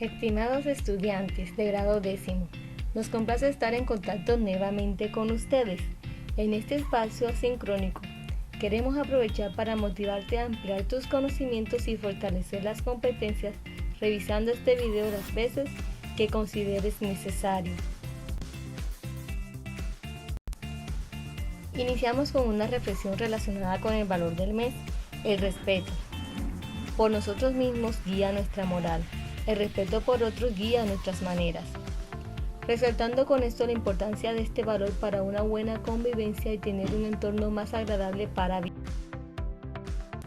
Estimados estudiantes de grado 10º, nos complace estar en contacto nuevamente con ustedes. En este espacio asincrónico, queremos aprovechar para motivarte a ampliar tus conocimientos y fortalecer las competencias revisando este video las veces que consideres necesario. Iniciamos con una reflexión relacionada con el valor del mes, el respeto. Por nosotros mismos guía nuestra moral, el respeto por otros guía nuestras maneras. Resaltando con esto la importancia de este valor para una buena convivencia y tener un entorno más agradable para vivir.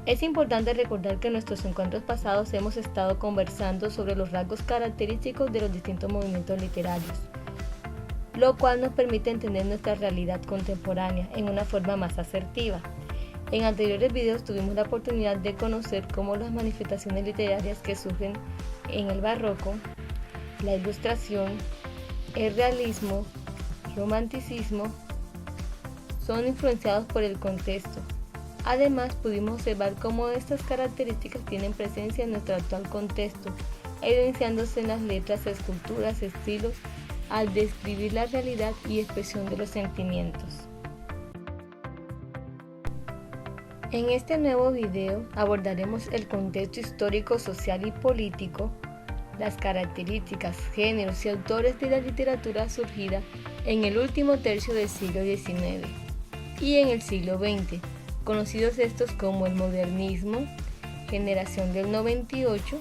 Es importante recordar que en nuestros encuentros pasados hemos estado conversando sobre los rasgos característicos de los distintos movimientos literarios, lo cual nos permite entender nuestra realidad contemporánea en una forma más asertiva. En anteriores videos tuvimos la oportunidad de conocer cómo las manifestaciones literarias que surgen en el barroco, la ilustración, el realismo, romanticismo, son influenciados por el contexto. Además, pudimos observar cómo estas características tienen presencia en nuestro actual contexto, evidenciándose en las letras, esculturas, estilos, al describir la realidad y expresión de los sentimientos. En este nuevo video abordaremos el contexto histórico, social y político, las características, géneros y autores de la literatura surgida en el último tercio del siglo XIX y en el siglo XX, conocidos estos como el modernismo, generación del 98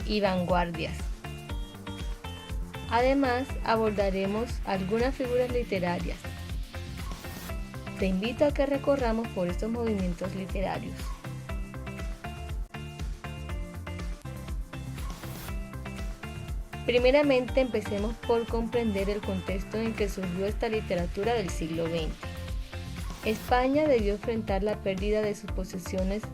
y vanguardias. Además, abordaremos algunas figuras literarias. Te invito a que recorramos por estos movimientos literarios. Primeramente, empecemos por comprender el contexto en que surgió esta literatura del siglo XX. España debió enfrentar la pérdida de sus posesiones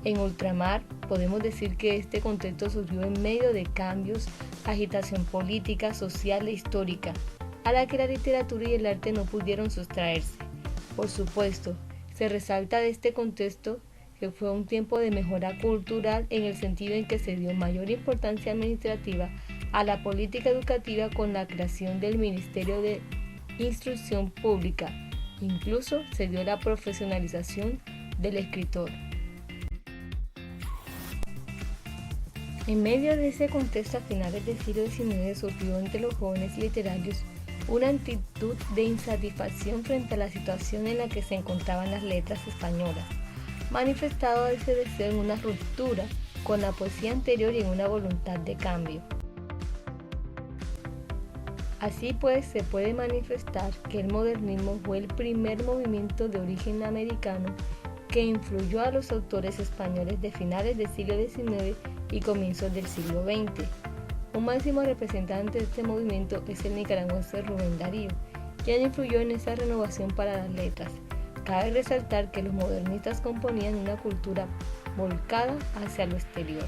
en ultramar. Podemos decir que este contexto surgió en medio de cambios, agitación política, social e histórica, a la que la literatura y el arte no pudieron sustraerse. Por supuesto, se resalta de este contexto que fue un tiempo de mejora cultural en el sentido en que se dio mayor importancia administrativa a la política educativa con la creación del Ministerio de Instrucción Pública. Incluso se dio la profesionalización del escritor. En medio de ese contexto, a finales del siglo XIX surgió entre los jóvenes literarios una actitud de insatisfacción frente a la situación en la que se encontraban las letras españolas, manifestado ese deseo en una ruptura con la poesía anterior y en una voluntad de cambio. Así pues, se puede manifestar que el modernismo fue el primer movimiento de origen americano que influyó a los autores españoles de finales del siglo XIX y comienzos del siglo XX. Un máximo representante de este movimiento es el nicaragüense Rubén Darío, quien influyó en esa renovación para las letras. Cabe resaltar que los modernistas componían una cultura volcada hacia lo exterior.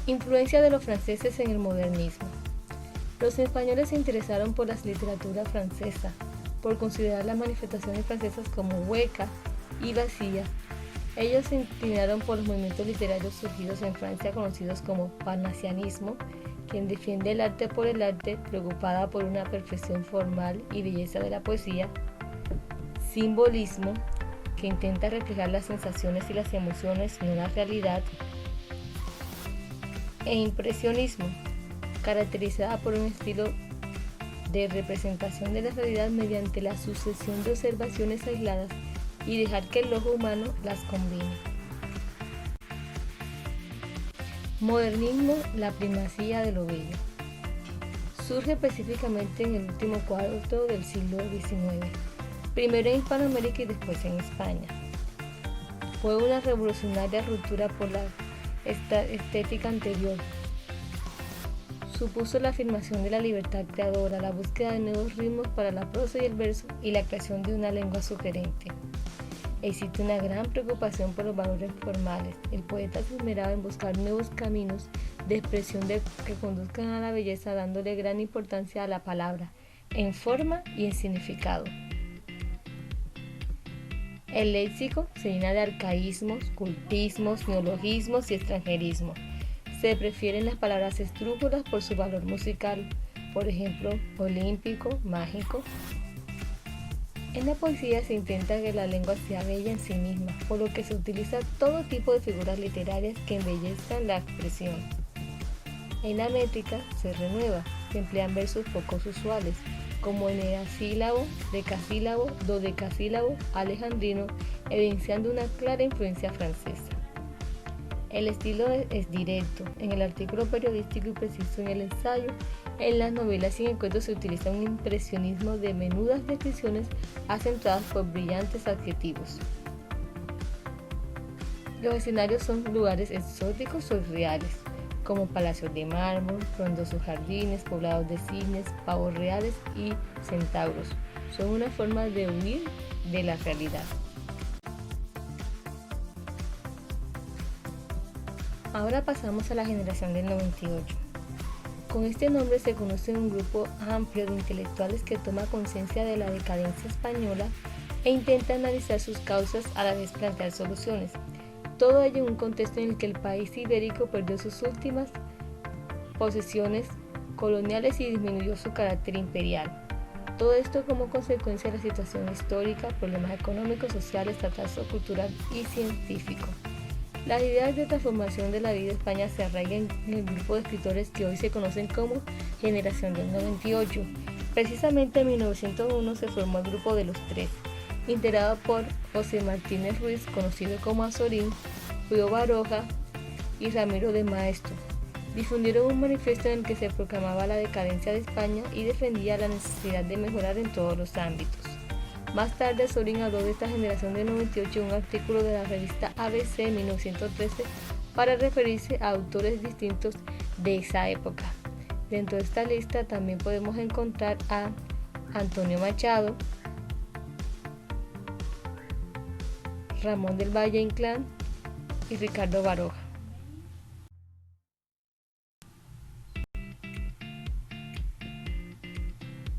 Influencia de los franceses en el modernismo. Los españoles se interesaron por la literatura francesa, por considerar las manifestaciones francesas como huecas y vacías. Ellos se inclinaron por los movimientos literarios surgidos en Francia conocidos como parnasianismo, quien defiende el arte por el arte, preocupada por una perfección formal y belleza de la poesía; simbolismo, que intenta reflejar las sensaciones y las emociones, no la realidad; e impresionismo, caracterizada por un estilo de representación de la realidad mediante la sucesión de observaciones aisladas y dejar que el ojo humano las combine. Modernismo, la primacía de lo bello. Surge específicamente en el último cuarto del siglo XIX, primero en Hispanoamérica y después en España. Fue una revolucionaria ruptura por la estética anterior. Supuso la afirmación de la libertad creadora, la búsqueda de nuevos ritmos para la prosa y el verso y la creación de una lengua sugerente. Existe una gran preocupación por los valores formales. El poeta se esmeraba en buscar nuevos caminos de expresión que conduzcan a la belleza, dándole gran importancia a la palabra, en forma y en significado. El léxico se llena de arcaísmos, cultismos, neologismos y extranjerismo. Se prefieren las palabras esdrújulas por su valor musical, por ejemplo, olímpico, mágico. En la poesía se intenta que la lengua sea bella en sí misma, por lo que se utiliza todo tipo de figuras literarias que embellezcan la expresión. En la métrica se renueva, se emplean versos poco usuales, como el enasílabo, decasílabo, dodecasílabo, alejandrino, evidenciando una clara influencia francesa. El estilo es directo, en el artículo periodístico y preciso en el ensayo. En las novelas y en el cuento se utiliza un impresionismo de menudas descripciones acentuadas por brillantes adjetivos. Los escenarios son lugares exóticos o irreales, como palacios de mármol, frondosos jardines, poblados de cisnes, pavos reales y centauros. Son una forma de huir de la realidad. Ahora pasamos a la generación del 98. Con este nombre se conoce un grupo amplio de intelectuales que toma conciencia de la decadencia española e intenta analizar sus causas a la vez plantear soluciones. Todo ello en un contexto en el que el país ibérico perdió sus últimas posesiones coloniales y disminuyó su carácter imperial. Todo esto como consecuencia de la situación histórica, problemas económicos, sociales, estatal, cultural y científico. Las ideas de transformación de la vida de España se arraigan en el grupo de escritores que hoy se conocen como Generación del 98. Precisamente en 1901 se formó el grupo de los tres, integrado por José Martínez Ruiz, conocido como Azorín, Pío Baroja y Ramiro de Maeztu. Difundieron un manifiesto en el que se proclamaba la decadencia de España y defendía la necesidad de mejorar en todos los ámbitos. Más tarde, Azorín habló de esta generación del 98 en un artículo de la revista ABC en 1913 para referirse a autores distintos de esa época. Dentro de esta lista también podemos encontrar a Antonio Machado, Ramón del Valle Inclán y Ricardo Baroja.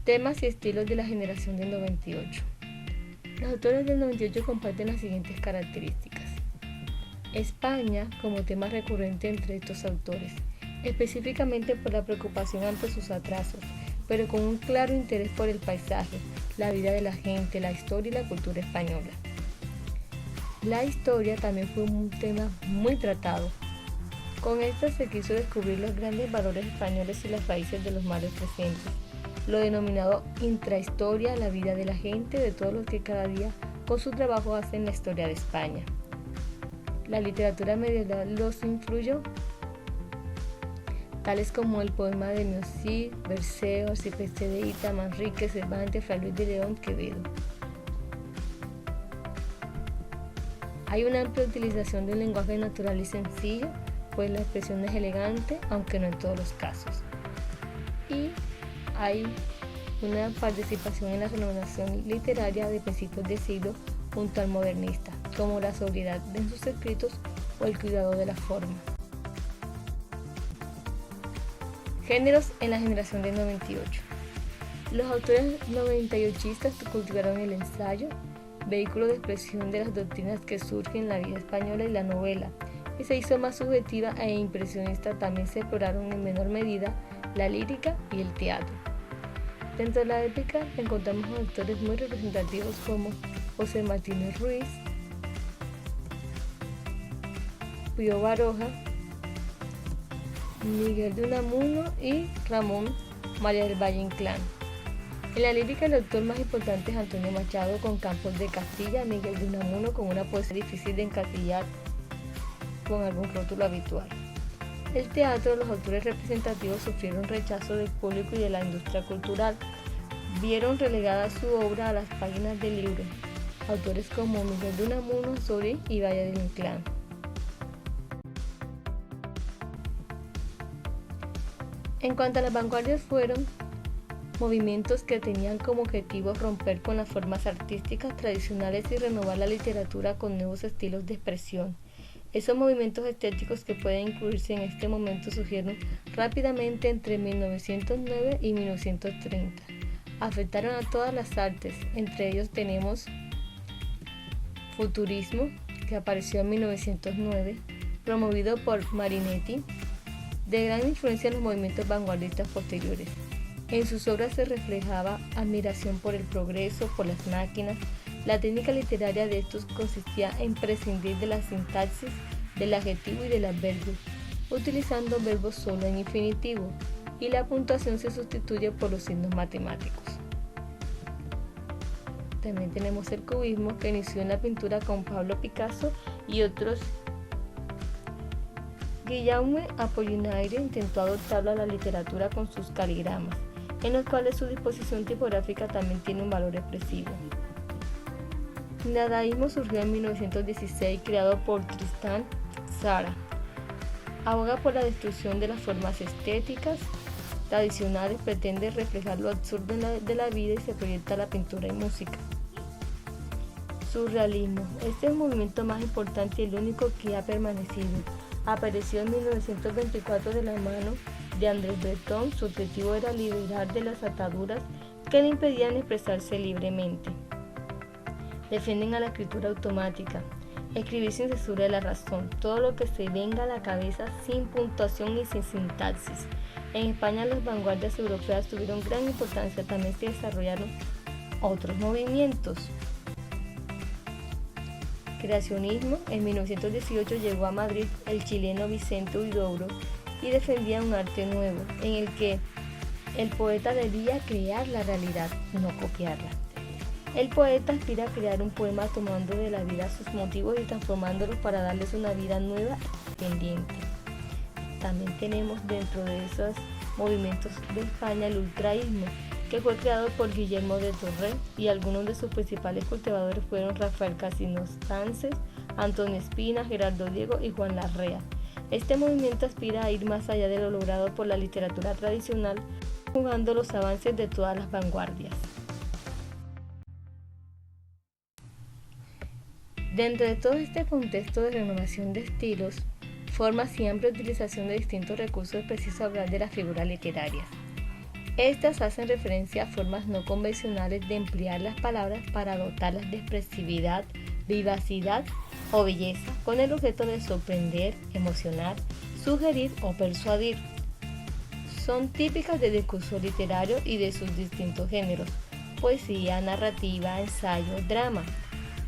Temas y estilos de la generación del 98. Los autores del 98 comparten las siguientes características. España como tema recurrente entre estos autores, específicamente por la preocupación ante sus atrasos, pero con un claro interés por el paisaje, la vida de la gente, la historia y la cultura española. La historia también fue un tema muy tratado. Con esta se quiso descubrir los grandes valores españoles y las raíces de los males presentes. Lo denominado intrahistoria, la vida de la gente, de todos los que cada día con su trabajo hacen la historia de España. La literatura medieval los influyó, tales como el poema de Neusiedl, Berceo, Arcipreste de Hita, Manrique, Cervantes, Fray Luis de León, Quevedo. Hay una amplia utilización de un lenguaje natural y sencillo, pues la expresión es elegante, aunque no en todos los casos. Y hay una participación en la renovación literaria de principios de siglo junto al modernista, como la sobriedad en sus escritos o el cuidado de la forma. Géneros en la generación del 98. Los autores 98istas cultivaron el ensayo, vehículo de expresión de las doctrinas que surgen en la vida española, y la novela, que se hizo más subjetiva e impresionista. También se exploraron en menor medida la lírica y el teatro. Dentro de la épica encontramos autores muy representativos como José Martínez Ruiz, Pío Baroja, Miguel de Unamuno y Ramón María del Valle Inclán. En la lírica el autor más importante es Antonio Machado con Campos de Castilla, Miguel de Unamuno con una poesía difícil de encasillar con algún rótulo habitual. El teatro, los autores representativos sufrieron rechazo del público y de la industria cultural. Vieron relegada su obra a las páginas del libro. Autores como Miguel de Unamuno, Azorín y Valle del Inclán. En cuanto a las vanguardias, fueron movimientos que tenían como objetivo romper con las formas artísticas tradicionales y renovar la literatura con nuevos estilos de expresión. Esos movimientos estéticos que pueden incluirse en este momento surgieron rápidamente entre 1909 y 1930. Afectaron a todas las artes, entre ellos tenemos Futurismo, que apareció en 1909, promovido por Marinetti, de gran influencia en los movimientos vanguardistas posteriores. En sus obras se reflejaba admiración por el progreso, por las máquinas. La técnica literaria de estos consistía en prescindir de la sintaxis, del adjetivo y del adverbio, utilizando verbos solo en infinitivo, y la puntuación se sustituye por los signos matemáticos. También tenemos el cubismo, que inició en la pintura con Pablo Picasso y otros. Guillaume Apollinaire intentó adoptarlo a la literatura con sus caligramas, en los cuales su disposición tipográfica también tiene un valor expresivo. El dadaísmo surgió en 1916, creado por Tristan Tzara. Aboga por la destrucción de las formas estéticas tradicionales, pretende reflejar lo absurdo de la vida y se proyecta la pintura y música. Surrealismo. Este es el movimiento más importante y el único que ha permanecido. Apareció en 1924 de la mano de Andrés Breton. Su objetivo era liberar de las ataduras que le impedían expresarse libremente. Defienden a la escritura automática, escribir sin censura de la razón, todo lo que se venga a la cabeza sin puntuación y sin sintaxis. En España las vanguardias europeas tuvieron gran importancia, también se desarrollaron otros movimientos. Creacionismo. En 1918 llegó a Madrid el chileno Vicente Huidobro y defendía un arte nuevo, en el que el poeta debía crear la realidad, no copiarla. El poeta aspira a crear un poema tomando de la vida sus motivos y transformándolos para darles una vida nueva e independiente. También tenemos dentro de esos movimientos de España el ultraísmo, que fue creado por Guillermo de Torres, y algunos de sus principales cultivadores fueron Rafael Casino Sances, Antonio Espina, Gerardo Diego y Juan Larrea. Este movimiento aspira a ir más allá de lo logrado por la literatura tradicional, jugando los avances de todas las vanguardias. Dentro de todo este contexto de renovación de estilos, formas y amplia utilización de distintos recursos, es preciso hablar de las figuras literarias. Estas hacen referencia a formas no convencionales de emplear las palabras para dotarlas de expresividad, vivacidad o belleza, con el objeto de sorprender, emocionar, sugerir o persuadir. Son típicas del discurso literario y de sus distintos géneros: poesía, narrativa, ensayo, drama,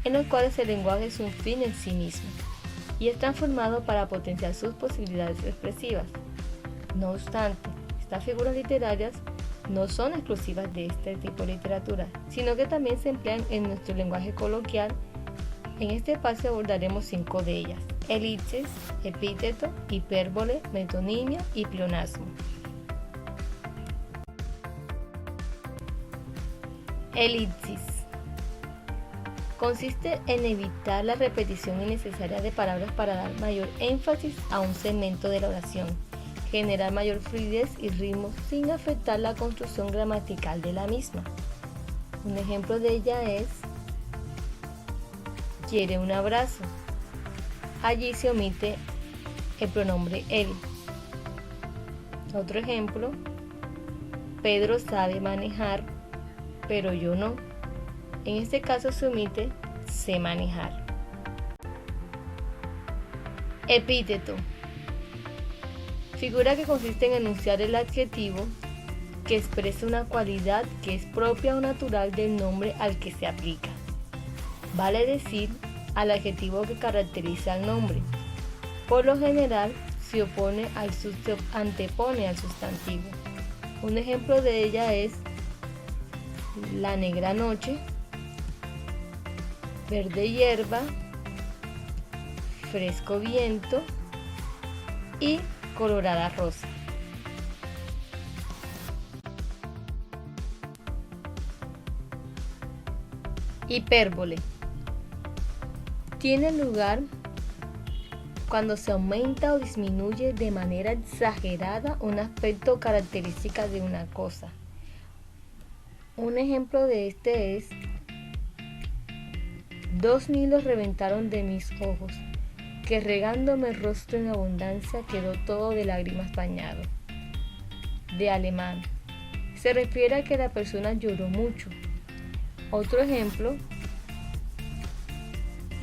en los cuales el lenguaje es un fin en sí mismo y es transformado para potenciar sus posibilidades expresivas. No obstante, estas figuras literarias no son exclusivas de este tipo de literatura, sino que también se emplean en nuestro lenguaje coloquial. En este espacio abordaremos 5 de ellas: elipsis, epíteto, hipérbole, metonimia y pleonasmo. Elipsis consiste en evitar la repetición innecesaria de palabras para dar mayor énfasis a un segmento de la oración, generar mayor fluidez y ritmo sin afectar la construcción gramatical de la misma. Un ejemplo de ella es: quiere un abrazo. Allí se omite el pronombre él. Otro ejemplo: Pedro sabe manejar, pero yo no. En este caso se omite sé manejar. Epíteto. Figura que consiste en enunciar el adjetivo que expresa una cualidad que es propia o natural del nombre al que se aplica. Vale decir, al adjetivo que caracteriza al nombre. Por lo general, se antepone al sustantivo. Un ejemplo de ella es la negra noche, verde hierba, fresco viento y colorada rosa. Hipérbole. Tiene lugar cuando se aumenta o disminuye de manera exagerada un aspecto o característica de una cosa. Un ejemplo de este es: 2 nidos reventaron de mis ojos, que regándome el rostro en abundancia quedó todo de lágrimas bañado. De alemán. Se refiere a que la persona lloró mucho. Otro ejemplo: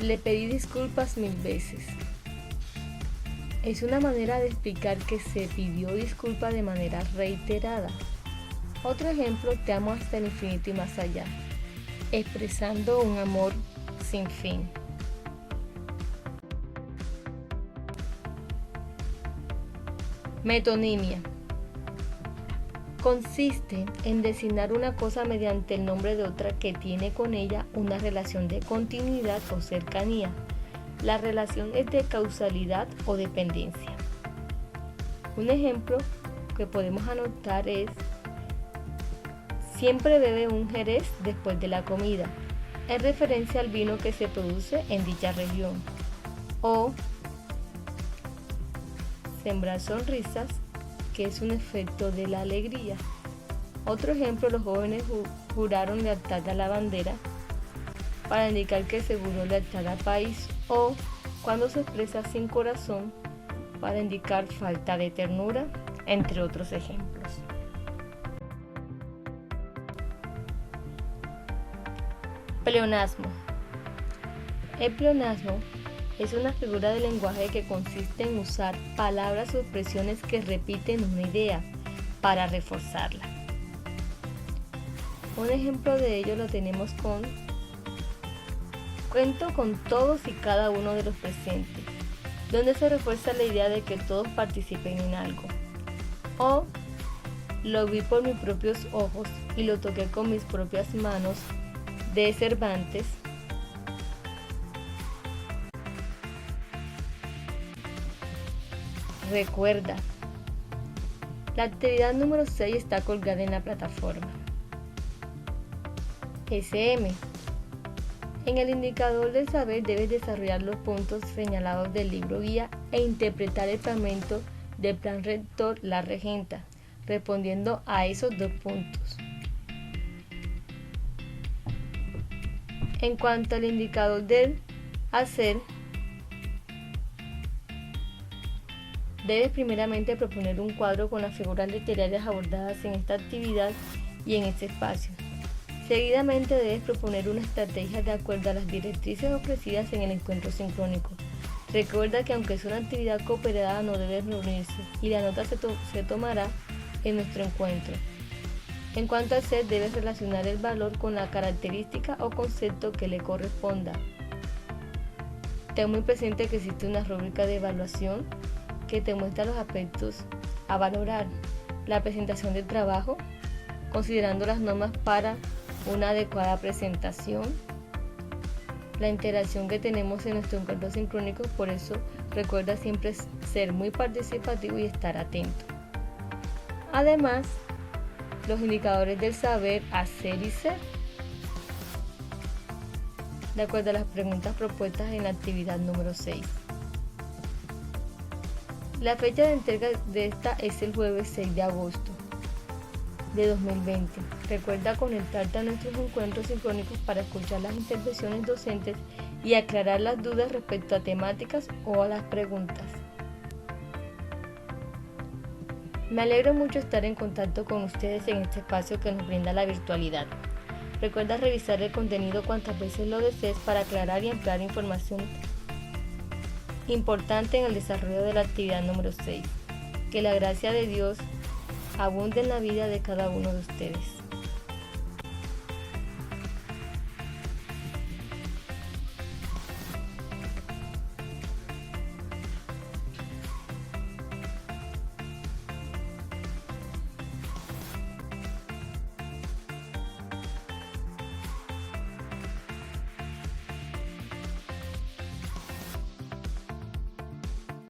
Le pedí disculpas 1000 veces. Es una manera de explicar que se pidió disculpa de manera reiterada. Otro ejemplo, te amo hasta el infinito y más allá, expresando un amor sin fin. Metonimia. Consiste en designar una cosa mediante el nombre de otra que tiene con ella una relación de continuidad o cercanía. La relación es de causalidad o dependencia. Un ejemplo que podemos anotar es: siempre bebe un jerez después de la comida, en referencia al vino que se produce en dicha región. O sembrar sonrisas, que es un efecto de la alegría. Otro ejemplo, los jóvenes juraron lealtad a la bandera para indicar que se juró lealtad al país. O cuando se expresa sin corazón para indicar falta de ternura, entre otros ejemplos. Pleonasmo. El pleonasmo es una figura de lenguaje que consiste en usar palabras o expresiones que repiten una idea para reforzarla. Un ejemplo de ello lo tenemos con: cuento con todos y cada uno de los presentes, donde se refuerza la idea de que todos participen en algo. O lo vi por mis propios ojos y lo toqué con mis propias manos, de Cervantes. Recuerda, la actividad número 6 está colgada en la plataforma. SM. En el indicador del saber debes desarrollar los puntos señalados del libro guía e interpretar el fragmento del plan rector La Regenta, respondiendo a esos 2 puntos. En cuanto al indicador del hacer, debes primeramente proponer un cuadro con las figuras literarias abordadas en esta actividad y en este espacio. Seguidamente debes proponer una estrategia de acuerdo a las directrices ofrecidas en el encuentro sincrónico. Recuerda que aunque es una actividad cooperada no debe reunirse y la nota se tomará en nuestro encuentro. En cuanto al ser, debes relacionar el valor con la característica o concepto que le corresponda. Ten muy presente que existe una rúbrica de evaluación que te muestra los aspectos a valorar: la presentación del trabajo, considerando las normas para una adecuada presentación, la interacción que tenemos en nuestro encuentro sincrónico. Por eso recuerda siempre ser muy participativo y estar atento. Además, los indicadores del saber, hacer y ser, de acuerdo a las preguntas propuestas en la actividad número 6. La fecha de entrega de esta es el jueves 6 de agosto de 2020. Recuerda conectarte a nuestros encuentros sincrónicos para escuchar las intervenciones docentes y aclarar las dudas respecto a temáticas o a las preguntas. Me alegro mucho estar en contacto con ustedes en este espacio que nos brinda la virtualidad. Recuerda revisar el contenido cuantas veces lo desees para aclarar y ampliar información importante en el desarrollo de la actividad número 6. Que la gracia de Dios abunde en la vida de cada uno de ustedes.